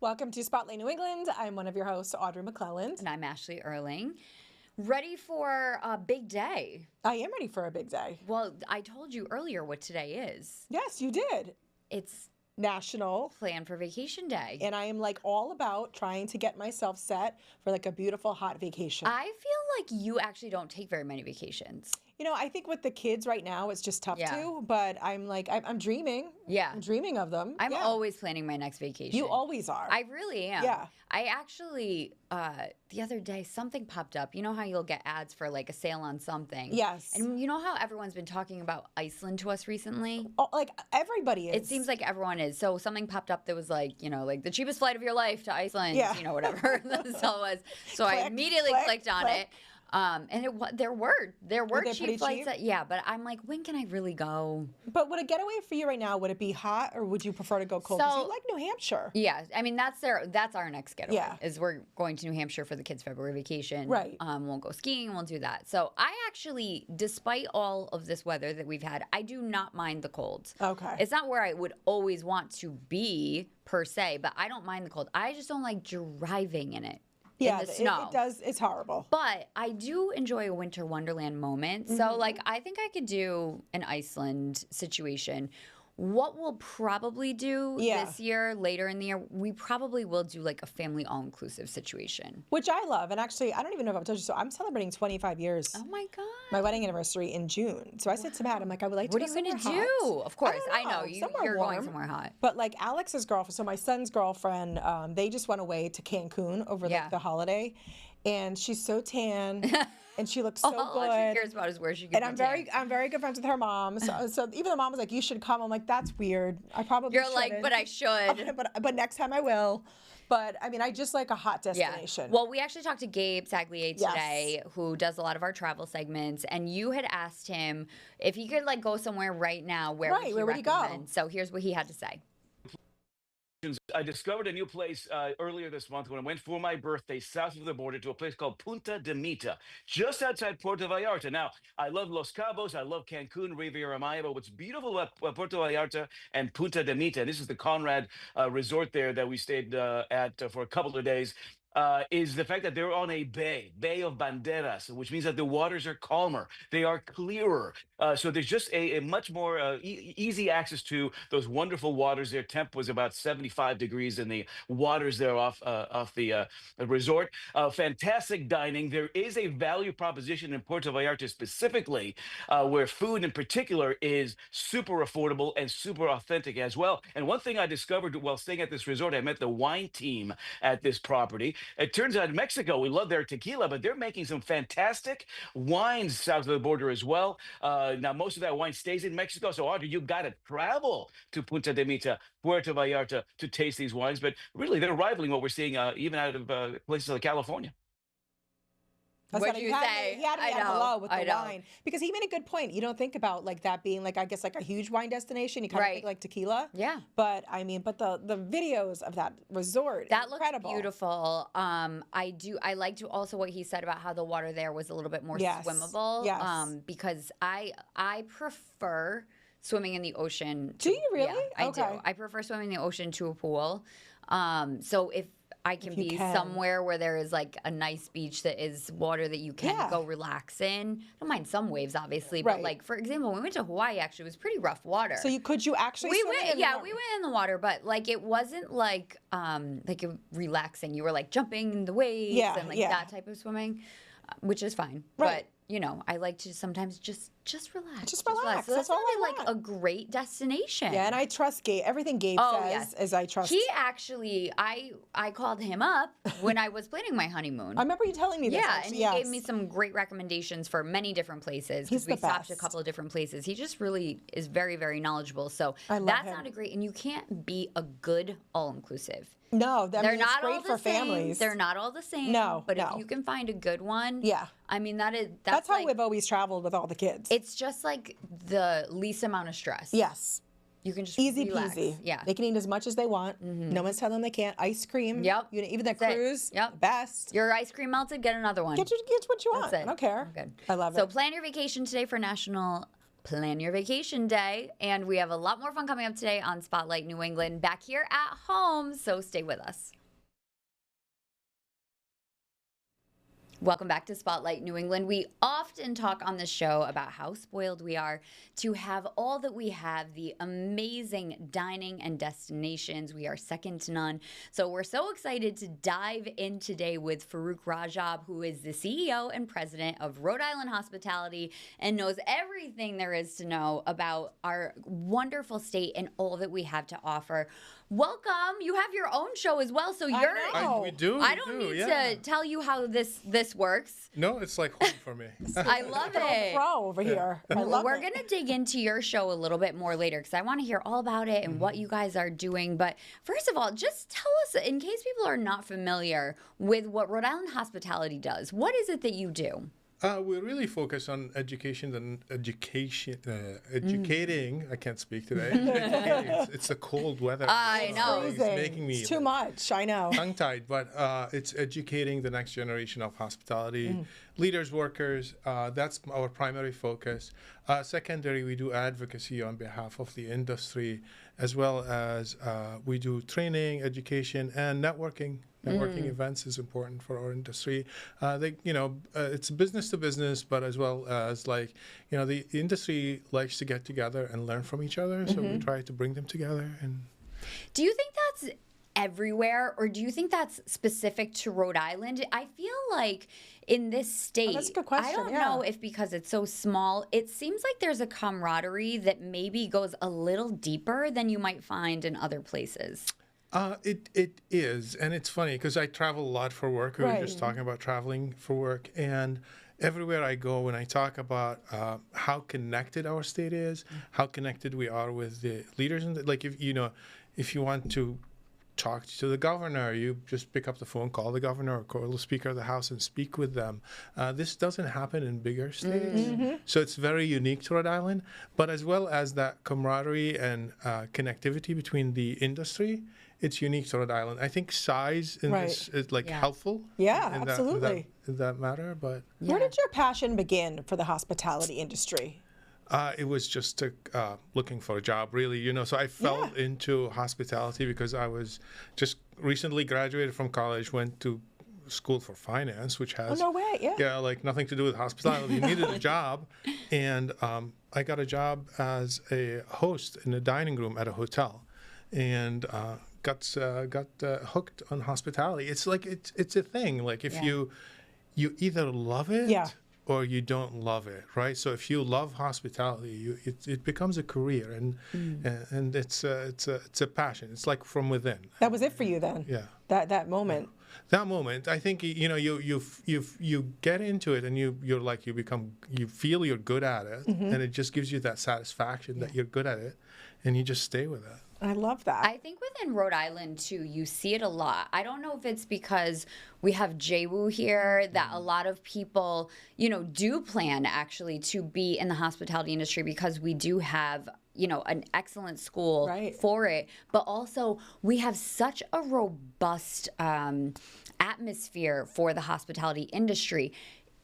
Welcome to Spotlight New England. I'm one of your hosts, Audrey McClelland. And I'm Ashley Erling. Ready for a big day. I am ready for a big day. Well, I told you earlier what today is. Yes, you did. It's National Plan for Vacation Day. And I am like all about trying to get myself set for like a beautiful hot vacation. I feel like you actually don't take very many vacations. You know, I think with the kids right now, it's just tough to, but I'm like, I'm dreaming. Yeah. I'm dreaming of them. I'm always planning my next vacation. You always are. I really am. Yeah. I actually, the other day, something popped up. You know how you'll get ads for like a sale on something? Yes. And you know how everyone's been talking about Iceland to us recently? Oh, like everybody is. It seems like everyone is. So something popped up that was like, you know, like the cheapest flight of your life to Iceland, you know, whatever the sale was. So I immediately clicked on it. And there were cheap flights. But I'm like, when can I really go? But would a getaway for you right now, would it be hot or would you prefer to go cold? Because you like New Hampshire. Yeah, I mean, that's our next getaway. Yeah. Is we're going to New Hampshire for the kids' February vacation. Right. We'll go skiing, we'll do that. So I actually, despite all of this weather that we've had, I do not mind the cold. Okay. It's not where I would always want to be per se, but I don't mind the cold. I just don't like driving in it. Yeah, in the snow. It does. It's horrible. But I do enjoy a winter wonderland moment. So, like, I think I could do an Iceland situation. What we'll probably do this year, later in the year, we probably will do like a family all-inclusive situation. Which I love. And actually, I don't even know if I've told you, so I'm celebrating 25 years. Oh my God. My wedding anniversary in June. So I said to Matt, I'm like, I would like to go somewhere hot. What are you going to do? Of course, I know. You're warm. Going somewhere hot. But like Alex's girlfriend, so my son's girlfriend, they just went away to Cancun over the holiday. And she's so tan. And she looks so good. All she cares about is where she gets. And I'm very good friends with her mom. So even the mom was like, "You should come." I'm like, "That's weird. I probably You're shouldn't." like, "But I should." But next time I will. But I mean, I just like a hot destination. Yeah. Well, we actually talked to Gabe Saglier today, who does a lot of our travel segments, and you had asked him if he could like go somewhere right now. Where would he go? So here's what he had to say. I discovered a new place earlier this month when I went for my birthday south of the border to a place called Punta de Mita, just outside Puerto Vallarta. Now, I love Los Cabos, I love Cancun, Riviera Maya, but what's beautiful about Puerto Vallarta and Punta de Mita, and this is the Conrad resort there that we stayed at for a couple of days, is the fact that they're on a bay of Banderas, which means that the waters are calmer, they are clearer. So there's just a much more easy access to those wonderful waters. Their temp was about 75 degrees in the waters there off the resort. Fantastic dining. There is a value proposition in Puerto Vallarta specifically, where food in particular is super affordable and super authentic as well. And one thing I discovered while staying at this resort, I met the wine team at this property. It turns out in Mexico, we love their tequila, but they're making some fantastic wines south of the border as well. Now, most of that wine stays in Mexico. So, Audrey, you got to travel to Punta de Mita, Puerto Vallarta to taste these wines. But really, they're rivaling what we're seeing even out of places like California. What did you say? He had me at hello with the wine. Because he made a good point. You don't think about like that being like, I guess, like a huge wine destination. You kind of think like tequila. Yeah. But I mean, but the videos of that resort, that incredible. Looks beautiful. I liked also what he said about how the water there was a little bit more swimmable. Yes. Because I prefer swimming in the ocean. Do you really? Yeah, I do. I prefer swimming in the ocean to a pool. So if I can be somewhere where there is like a nice beach that is water that you can go relax in. I don't mind some waves, obviously, but like for example, when we went to Hawaii, actually, it was pretty rough water. So could you actually? We went in the water, but like it wasn't like relaxing. You were like jumping in the waves and like that type of swimming, which is fine. Right. But you know, I like to sometimes just relax. Just relax. So that's all I like a great destination. Yeah, and I trust Gabe. Everything Gabe says is I trust. He actually, I called him up when I was planning my honeymoon. I remember you telling me this. Yeah, and he gave me some great recommendations for many different places. He's the best. We stopped a couple of different places. He just really is very, very knowledgeable. So that sounded great. And you can't be a good all-inclusive. No, they're not great all the for same. families. They're not all the same. No, but if you can find a good one, I mean that's how we've always traveled with all the kids. It's just like the least amount of stress. Yes. You can just easy relax. peasy. Yeah. They can eat as much as they want. No one's telling them they can't. Ice cream. Yep. Even the cruise. Yep. Best. Your ice cream melted, get another one. Get what you want. That's it. I don't care. Good. I love it. So plan your vacation today for National plan your vacation day. And we have a lot more fun coming up today on Spotlight New England back here at home. So stay with us. Welcome back to Spotlight New England. We often talk on this show about how spoiled we are to have all that we have, the amazing dining and destinations. We are second to none. So we're so excited to dive in today with Farouk Rajab, who is the CEO and president of Rhode Island Hospitality and knows everything there is to know about our wonderful state and all that we have to offer. Welcome. You have your own show as well, so you're. We do. I don't need to tell you how this works. No, it's like home for me. I love it. Pro over here. I love We're it. going to dig into your show a little bit more later because I want to hear all about it and what you guys are doing. But first of all, just tell us, in case people are not familiar with what Rhode Island Hospitality does, what is it that you do? We really focus on education and educating. I can't speak today. It's the cold weather. I know. It's making me It's too much. I know. tongue-tied, but it's educating the next generation of hospitality leaders, workers. That's our primary focus. Secondary, we do advocacy on behalf of the industry, as well as we do training, education, and networking. Networking events is important for our industry. It's business to business, but as well as the industry likes to get together and learn from each other. So we try to bring them together. And do you think that's everywhere, or do you think that's specific to Rhode Island? I feel like in this state, that's a good question. I don't know if because it's so small, it seems like there's a camaraderie that maybe goes a little deeper than you might find in other places. It is, and it's funny because I travel a lot for work. We were just talking about traveling for work, and everywhere I go, when I talk about how connected our state is, how connected we are with the leaders, and if you want to talk to the governor, you just pick up the phone, call the governor, or call the Speaker of the House, and speak with them. This doesn't happen in bigger states, so it's very unique to Rhode Island. But as well as that camaraderie and connectivity between the industry, it's unique to Rhode Island. I think size in this is helpful. Yeah, in absolutely. That matter, but where did your passion begin for the hospitality industry? it was just looking for a job, really. So I fell into hospitality because I was just recently graduated from college, went to school for finance, which has like nothing to do with hospitality. You needed a job, and I got a job as a host in a dining room at a hotel, and got hooked on hospitality. It's like it's a thing. Like if you either love it or you don't love it, right? So if you love hospitality, it becomes a career, and it's a passion. It's like from within. That was it for you then. Yeah. That moment. That moment, I think you get into it, and you feel you're good at it, and it just gives you that satisfaction that you're good at it, and you just stay with it. I love that. I think within Rhode Island, too, you see it a lot. I don't know if it's because we have JWU here that a lot of people, do plan actually to be in the hospitality industry because we do have, an excellent school for it. But also we have such a robust atmosphere for the hospitality industry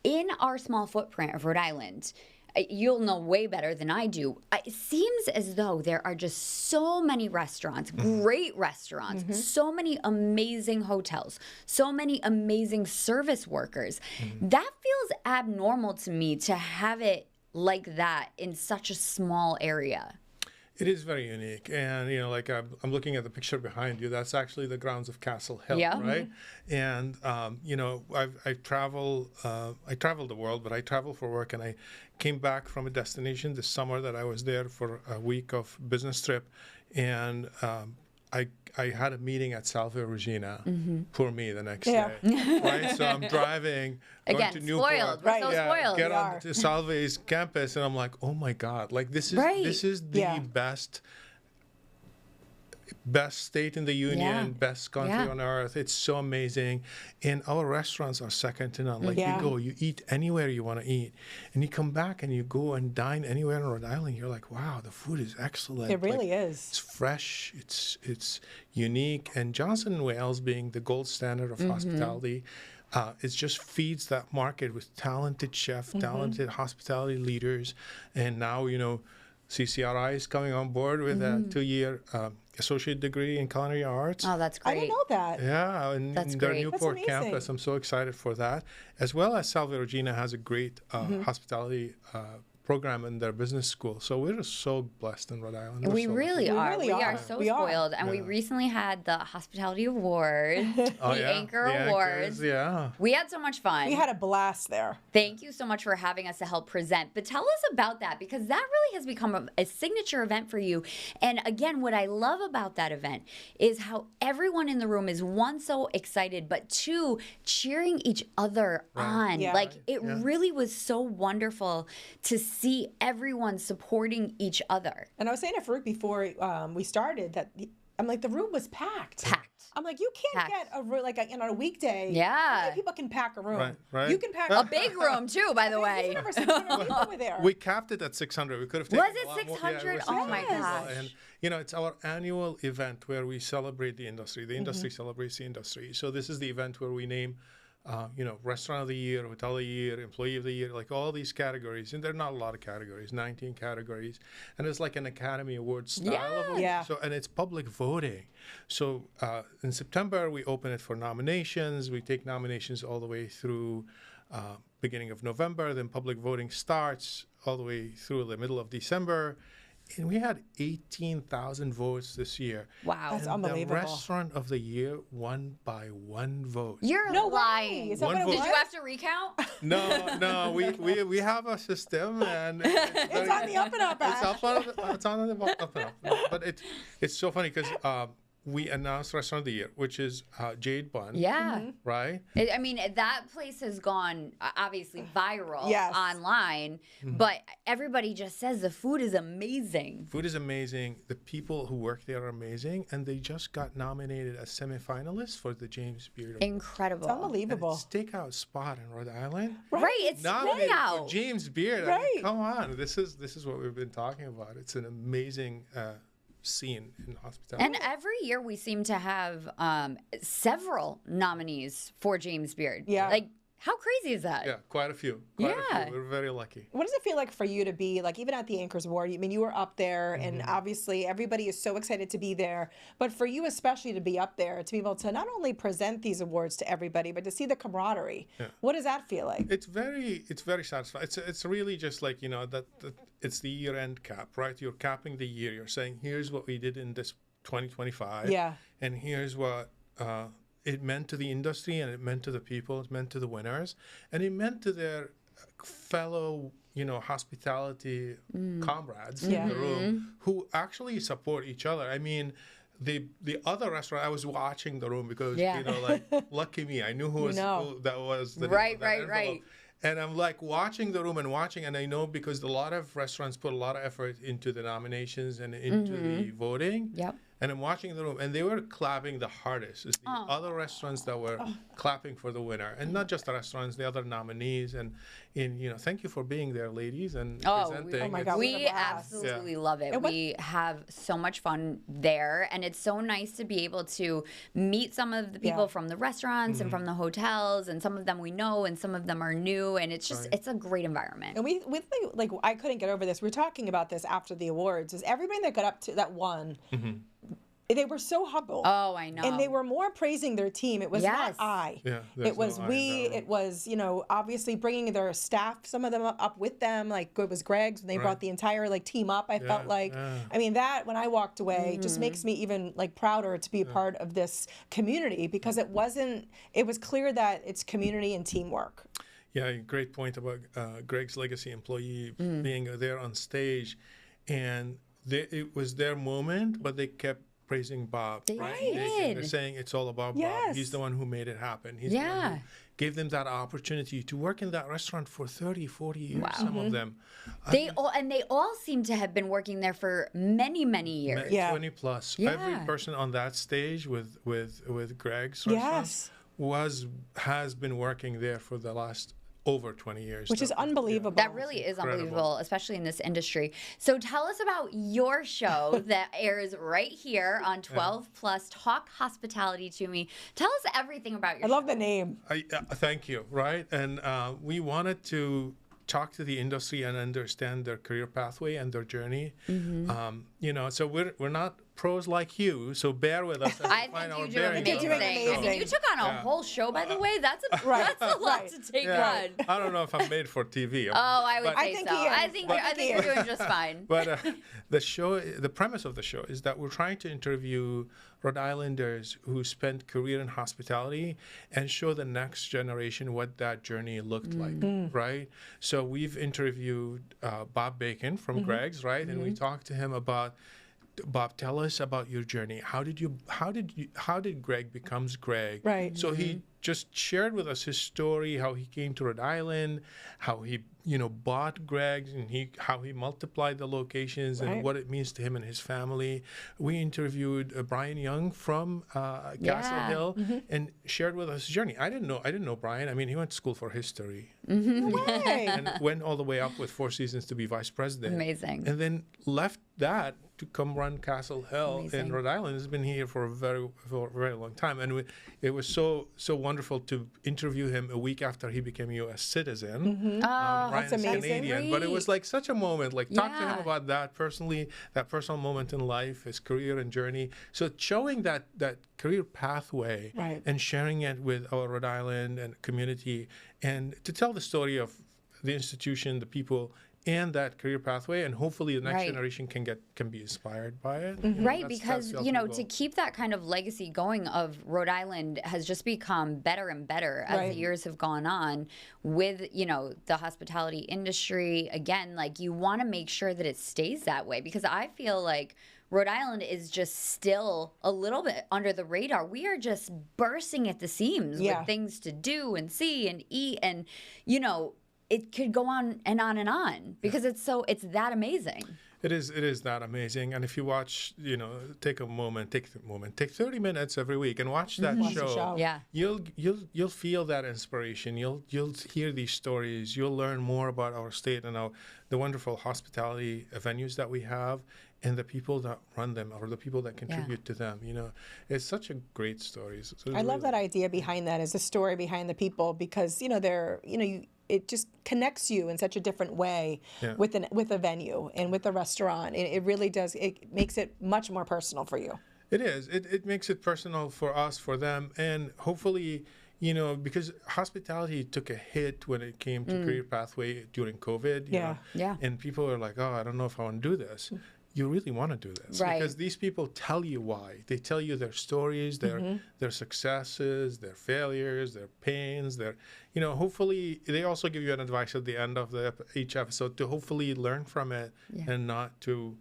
in our small footprint of Rhode Island. You'll know way better than I do. It seems as though there are just so many restaurants, great restaurants, so many amazing hotels, so many amazing service workers. That feels abnormal to me to have it like that in such a small area. It is very unique, and I'm looking at the picture behind you. That's actually the grounds of Castle Hill, right? And I travel the world, but I travel for work, and I came back from a destination this summer that I was there for a week of business trip, and I had a meeting at Salve Regina. Poor me the next day, right? So I'm driving, going to Newport, spoiled. We're so spoiled. Get on to Salve's campus, and I'm like, oh my God, like this is the best state in the union, best country on earth. It's so amazing, and our restaurants are second to none. Like you eat anywhere you want to eat, and you come back and you go and dine anywhere in Rhode Island. You're like, wow, the food is excellent. It really is. It's fresh. It's unique. And Johnson & Wales being the gold standard of hospitality, it just feeds that market with talented chefs, talented hospitality leaders, and now CCRI is coming on board with a 2-year associate degree in culinary arts. Oh, that's great. I didn't know that. Yeah, and That's their great. Newport That's campus. amazing. I'm so excited for that. As well as Salve Regina has a great hospitality program in their business school. So we're so blessed in Rhode Island. We really are. really We are. are so We are. spoiled. And we recently had the Hospitality Award, the Anchor the Awards. Anchors, yeah. We had so much fun. We had a blast there. Thank you so much for having us to help present. But tell us about that, because that really has become a signature event for you. And again, what I love about that event is how everyone in the room is, one, so excited, but two, cheering each other on. Yeah. Like, it really was so wonderful to see everyone supporting each other. And I was saying to Farouk before we started that I'm like, the room was packed. Packed. I'm like, you can't Packed. get a room like on a weekday. Yeah. How many people can pack a room? Right. You can pack A big room, too, by the way. Remember, 600 people were there. We capped it at 600. We could have taken Was it a lot more. 600? was Oh, my 600 people. gosh. And it's our annual event where we celebrate the industry. The industry celebrates the industry. So this is the event where we name restaurant of the year, hotel of the year, employee of the year, like all these categories. And there are not a lot of categories, 19 categories. And it's like an Academy Award style of it. Yeah. So, and it's public voting. So in September, we open it for nominations. We take nominations all the way through beginning of November. Then public voting starts all the way through the middle of December. And we had 18,000 votes this year. Wow. That's And unbelievable. the restaurant of the year won by 1 vote. You're No way. lying. Is that One what it vote. Did was? you have to recount? No, we have a system, and It's on the up and up, It's Ash. it's on the up and up. But it's so funny because we announced Restaurant of the Year, which is Jade Bun. Yeah. Right. I mean, that place has gone obviously viral Yes. online, but everybody just says the food is amazing. Food is amazing. The people who work there are amazing, and they just got nominated as semifinalists for the James Beard Award. Incredible. It's unbelievable. Steakhouse spot in Rhode Island. Right, it's Nominated for out. James Beard. I Right. mean, come on, this is what we've been talking about. It's an amazing scene in hospitality. And every year we seem to have several nominees for James Beard. Yeah. Like, how crazy is that? Yeah, quite a few. Quite a Yeah. few. We're very lucky. What does it feel like for you to be like, even at the Anchors Award? I mean, you were up there, and obviously everybody is so excited to be there. But for you, especially to be up there, to be able to not only present these awards to everybody, but to see the camaraderie. Yeah. What does that feel like? It's very satisfying. It's really just like that it's the year-end cap, right? You're capping the year. You're saying, here's what we did in this 2025. Yeah. And here's what it meant to the industry, and it meant to the people, it meant to the winners, and it meant to their fellow, hospitality comrades in the room who actually support each other. I mean, the other restaurant, I was watching the room because, lucky me, I knew who that was. Right. And I'm like watching the room and I know because a lot of restaurants put a lot of effort into the nominations and into the voting. Yep. And I'm watching the room, and they were clapping the hardest. It's the other restaurants that were clapping for the winner, and not just the restaurants, the other nominees. And thank you for being there, ladies, and presenting. Oh my God, we what a blast. absolutely love it. We have so much fun there, and it's so nice to be able to meet some of the people from the restaurants and from the hotels, and some of them we know, and some of them are new, and it's just it's a great environment. And we think, like, I couldn't get over this. We were talking about this after the awards. Is everybody that got up to that won? They were so humble. Oh, I know. And they were more praising their team. It was Yes. not I. Yeah, it was no I we. in that It was, obviously bringing their staff, some of them up with them. Like it was Greg's when they brought the entire team up. I felt like, I mean, that when I walked away just makes me even like prouder to be a part of this community, because it was clear that it's community and teamwork. Yeah, great point about Greg's legacy employee being there on stage, and it was their moment, but they kept praising Bob. They right? did. They're saying it's all about Yes. Bob. He's the one who made it happen. He's the one who gave them that opportunity to work in that restaurant for 30, 40 years, some of them. They all seem to have been working there for many, many years. 20 plus. Yeah. Every person on that stage with Greg's restaurant has been working there for the last over 20 years. Which is unbelievable. That really is unbelievable, especially in this industry. So tell us about your show that airs right here on 12 Plus. Talk Hospitality to Me. Tell us everything about your show. I love the name. Thank you. Right. And we wanted to talk to the industry and understand their career pathway and their journey. You know, so we're not pros like you, so bear with us. I think you do amazing. I mean, you took on a whole show, by the way. That's a lot to take on. I don't know if I'm made for TV. I would say so. I think you're doing just fine. But the premise of the show is that we're trying to interview Rhode Islanders who spent career in hospitality and show the next generation what that journey looked like, right? So we've interviewed Bob Bacon from Greg's, right? And we talked to him about, Bob, tell us about your journey. How did Greg becomes Greg? Right. So he just shared with us his story, how he came to Rhode Island, how he, bought Greg's, and how he multiplied the locations and what it means to him and his family. We interviewed Brian Young from Castle Hill and shared with us his journey. I didn't know Brian. I mean, he went to school for history. No way. And went all the way up with Four Seasons to be vice president. Amazing. And then left that to come run Castle Hill in Rhode Island. Has been here for a very long time, and it was so wonderful to interview him a week after he became a U.S. citizen. That's amazing. Canadian, but it was like such a moment. Like talk to him about that personally, that personal moment in life, his career and journey. So showing that career pathway and sharing it with our Rhode Island and community, and to tell the story of the institution, the people, and that career pathway, and hopefully the next generation can be inspired by it. Right, because to keep that kind of legacy going of Rhode Island has just become better and better as the years have gone on with the hospitality industry. Again, like you want to make sure that it stays that way, because I feel like Rhode Island is just still a little bit under the radar. We are just bursting at the seams with things to do and see and eat, and it could go on and on because it's that amazing. It is that amazing. And if you watch, take 30 minutes every week and watch that show. Yeah. You'll feel that inspiration. You'll hear these stories. You'll learn more about our state and the wonderful hospitality venues that we have and the people that run them or the people that contribute to them. It's such a great story. I love that idea behind that, is the story behind the people, because it just connects you in such a different way with a venue and with a restaurant. It really does. It makes it much more personal for you. It is. It makes it personal for us, for them, and hopefully, because hospitality took a hit when it came to career pathway during COVID. And people are like, oh, I don't know if I want to do this. You really want to do this because these people tell you why. They tell you their stories, their successes, their failures, their pains. Hopefully they also give you an advice at the end of each episode to hopefully learn from it and not to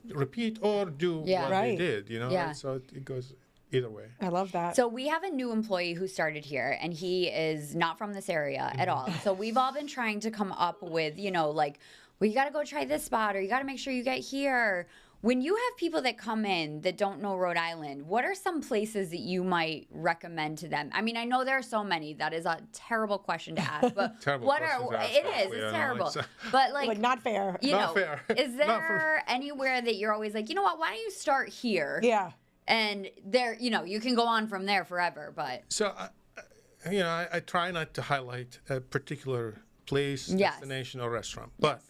repeat or do what they did. So it goes either way. I love that. So we have a new employee who started here, and he is not from this area at all. So we've all been trying to come up with, well, you got to go try this spot, or you got to make sure you get here. When you have people that come in that don't know Rhode Island, what are some places that you might recommend to them? I mean, I know there are so many. That is a terrible question to ask, but it's terrible. But like not fair. Not fair. Is there anywhere that you're always like, what? Why don't you start here? Yeah. And there, you can go on from there forever. But so, I try not to highlight a particular place, destination, or restaurant, but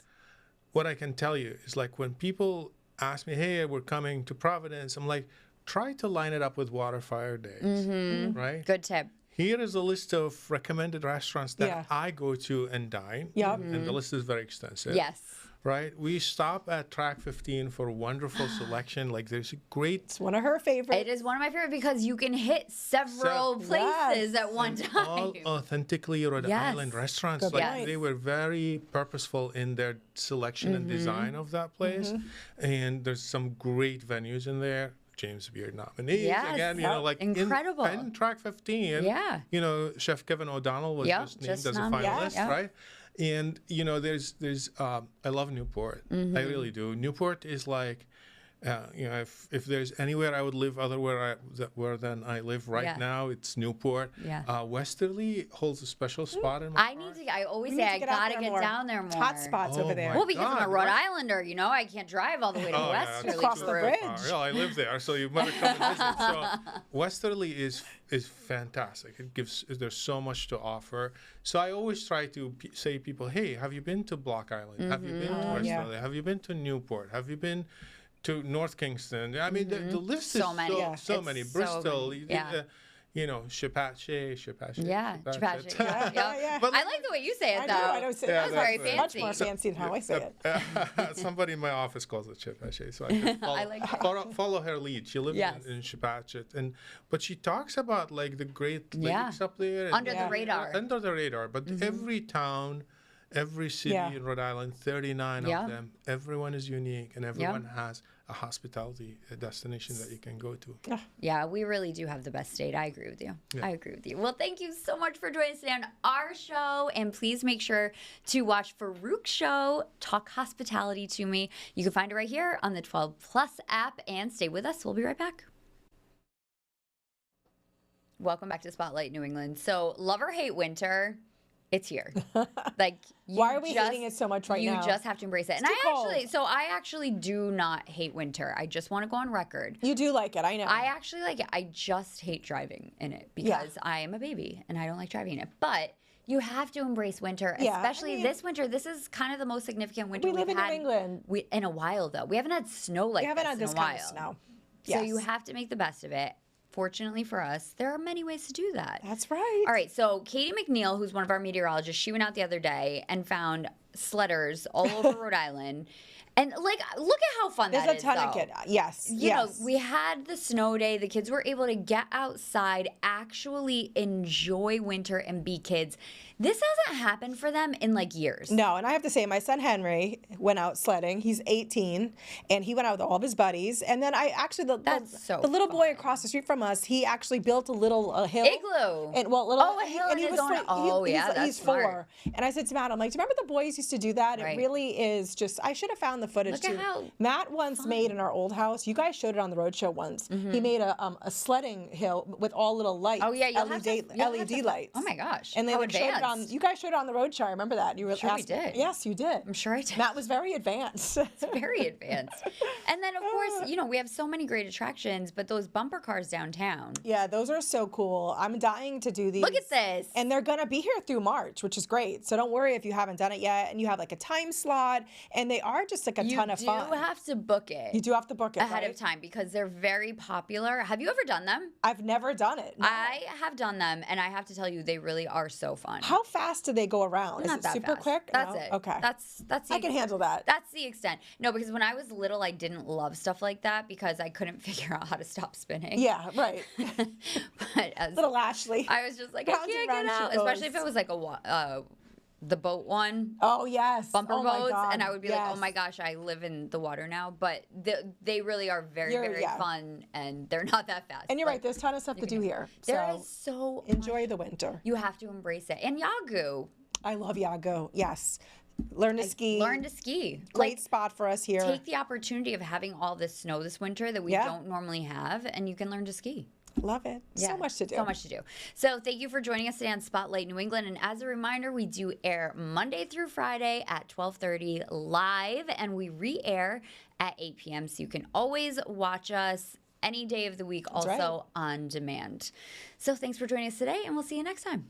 what I can tell you is, like, when people ask me, hey, we're coming to Providence, I'm like, try to line it up with Water Fire Days, right? Good tip. Here is a list of recommended restaurants that I go to and dine. And the list is very extensive. Yes. Right? We stop at Track 15 for a wonderful selection. Like, there's a great... It's one of her favorites. It is one of my favorites because you can hit several places at one time. All authentically Rhode Island restaurants. They were very purposeful in their selection and design of that place. And there's some great venues in there. James Beard nominees. Again, incredible. In Track 15, Chef Kevin O'Donnell was just named as a finalist, right? And there's I love Newport. I really do. Newport is like If there's anywhere I would live other where than I live right now, it's Newport. Yeah. Westerly holds a special spot in my heart. I always say I gotta get down there more. Hot spots over there. Well, because I'm a Rhode Islander, I can't drive all the way to Westerly. Across the bridge. Yeah, I live there, so you better come and visit. So Westerly is fantastic. There's so much to offer. So I always try to say to people, hey, have you been to Block Island? Have you been to Westerly? Have you been to Newport? Have you been to North Kingston? I mean, the list is so many. Bristol, Shepache. Yeah, Shepache. Yeah. But I like the way you say it, though. I don't say that was very fancy. Much more fancy than how I say it. Somebody in my office calls it Shepache, so I can follow her lead. She lives in Shepache, but she talks about like the Great Lakes up there. Under the radar. Under the radar, but every town, every city in Rhode Island, 39 of them, everyone is unique, and everyone has a hospitality destination that you can go to. Yeah, we really do have the best state. I agree with you. I agree with you. Well, thank you so much for joining us today on our show. And please make sure to watch Farouk's show, Talk Hospitality to Me. You can find it right here on the 12 Plus app. And stay with us. We'll be right back. Welcome back to Spotlight New England. So, love or hate winter, it's here. Like, why are we hating it so much now? You just have to embrace it. And I actually do not hate winter. I just want to go on record. You do like it, I know. I actually like it. I just hate driving in it because I am a baby and I don't like driving in it. But you have to embrace winter, especially this winter. This is kind of the most significant winter we've had in New England. In a while, though. We haven't had snow like this in a while. We haven't had this kind of snow. Yes. So you have to make the best of it. Fortunately for us, there are many ways to do that. That's right. All right, so Katie McNeil, who's one of our meteorologists, she went out the other day and found sledders all over Rhode Island. And, like, look at how fun that is, There's a ton of kids. Yes. You know, we had the snow day. The kids were able to get outside, actually enjoy winter and be kids. This hasn't happened for them in, like, years. No, and I have to say, my son Henry went out sledding. He's 18, and he went out with all of his buddies. And then the little boy across the street from us, he actually built a little hill. Igloo. And, a hill in his own. He's 4. And I said to Matt, I'm like, do you remember the boys used to do that? Right. It really is just, I should have found the footage too. Matt once made in our old house, you guys showed it on the roadshow once. He made a sledding hill with all little lights. Oh, yeah. LED lights. Oh, my gosh. And they showed it you guys showed it on the roadshow. I remember that. You were sure we did. Yes, you did. I'm sure I did. Matt was very advanced. It's very advanced. And then, of course, we have so many great attractions, but those bumper cars downtown. Yeah, those are so cool. I'm dying to do these. Look at this. And they're going to be here through March, which is great. So don't worry if you haven't done it yet. And you have like a time slot. And they are just like a ton of fun. You do have to book it. You do have to book it ahead of time because they're very popular. Have you ever done them? I've never done it. No. I have done them, and I have to tell you, they really are so fun. How fast do they go around? Not Is it super fast. quick? That's no? it. Okay. That's I can handle that. That's the extent. No, because when I was little, I didn't love stuff like that because I couldn't figure out how to stop spinning. Yeah, right. But as little Ashley, I was just like, I can't get out, especially if it was like the boat one. Oh, yes. Bumper boats. And I would be like, oh my gosh, I live in the water now. But they really are very, very fun, and they're not that fast. And you're right, there's a ton of stuff to do here. There is so enjoy the winter. You have to embrace it. And Yagu. I love Yagu, yes. Learn to ski. Learn to ski. Great spot for us here. Take the opportunity of having all this snow this winter that we don't normally have, and you can learn to ski. Love it. Yeah, so much to do. So much to do. So thank you for joining us today on Spotlight New England. And as a reminder, we do air Monday through Friday at 12:30 live, and we re-air at 8 p.m. So you can always watch us any day of the week, also on demand. So thanks for joining us today, and we'll see you next time.